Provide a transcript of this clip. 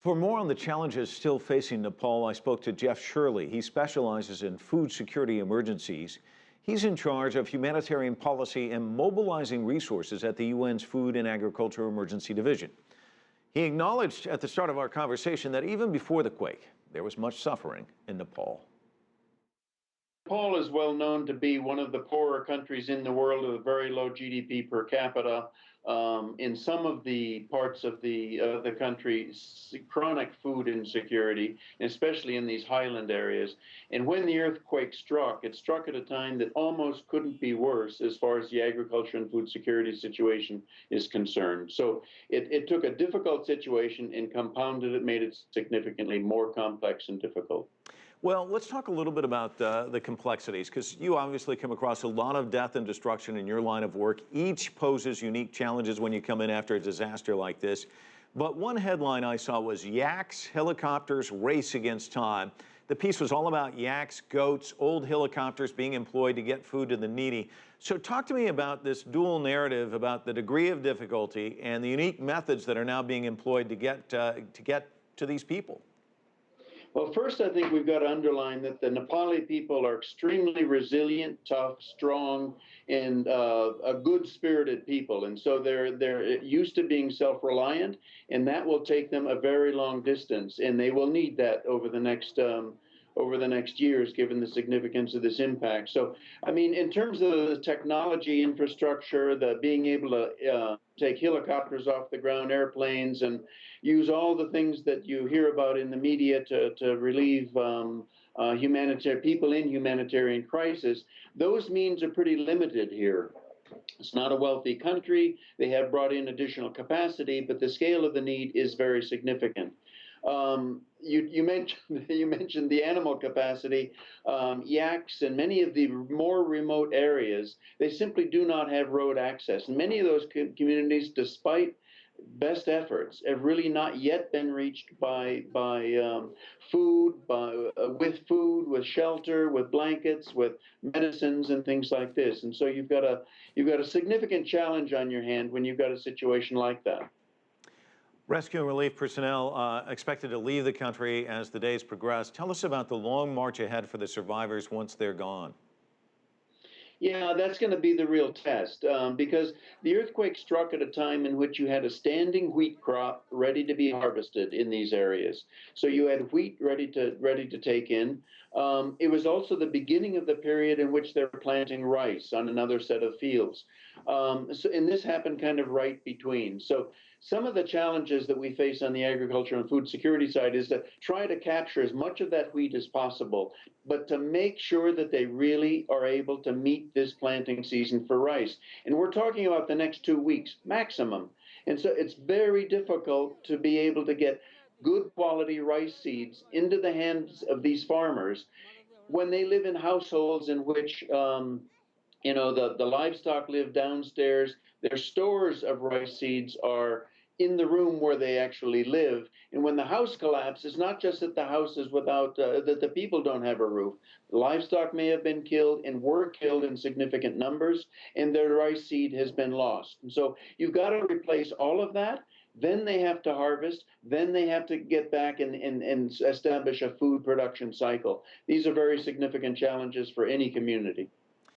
For more on the challenges still facing Nepal, I spoke to Jeff Tschirley. He specializes in food security emergencies. He's in charge of humanitarian policy and mobilizing resources at the UN's Food and Agriculture Emergency Division. He acknowledged at the start of our conversation that even before the quake, there was much suffering in Nepal. Nepal is well known to be one of the poorer countries in the world with a very low GDP per capita. In some of the parts of the country, chronic food insecurity, especially in these highland areas. And when the earthquake struck, it struck at a time that almost couldn't be worse as far as the agriculture and food security situation is concerned. So it took a difficult situation and compounded it, made it significantly more complex and difficult. Well, let's talk a little bit about the complexities, because you obviously come across a lot of death and destruction in your line of work. Each poses unique challenges when you come in after a disaster like this. But one headline I saw was Yaks, Helicopters Race Against Time. The piece was all about yaks, goats, old helicopters being employed to get food to the needy. So talk to me about this dual narrative about the degree of difficulty and the unique methods that are now being employed to get to these people. Well, first, I think we've got to underline that the Nepali people are extremely resilient, tough, strong, and a good-spirited people. And so they're used to being self-reliant, and that will take them a very long distance. And they will need that over the next years, given the significance of this impact. So, I mean, in terms of the technology infrastructure, the being able to take helicopters off the ground, airplanes, and use all the things that you hear about in the media to relieve humanitarian people in humanitarian crisis, those means are pretty limited here. It's not a wealthy country. They have brought in additional capacity, but the scale of the need is very significant. You mentioned the animal capacity. Yaks and many of the more remote areas, they simply do not have road access. And many of those communities, despite best efforts, have really not yet been reached by food, with shelter, with blankets, with medicines, and things like this. And so you've got a significant challenge on your hand when you've got a situation like that. Rescue and relief personnel expected to leave the country as the days progress. Tell us about the long march ahead for the survivors once they're gone. Yeah, that's going to be the real test because the earthquake struck at a time in which you had a standing wheat crop ready to be harvested in these areas. So you had wheat ready to take in. It was also the beginning of the period in which they were planting rice on another set of fields. And this happened kind of right between. So some of the challenges that we face on the agriculture and food security side is to try to capture as much of that wheat as possible, but to make sure that they really are able to meet this planting season for rice. And we're talking about the next 2 weeks maximum. And so it's very difficult to be able to get good quality rice seeds into the hands of these farmers when they live in households in which the livestock live downstairs. Their stores of rice seeds are in the room where they actually live. And when the house collapses, not just that the house is without, that the people don't have a roof. Livestock may have been killed and were killed in significant numbers, and their rice seed has been lost. And so you've got to replace all of that. Then they have to harvest. Then they have to get back and establish a food production cycle. These are very significant challenges for any community.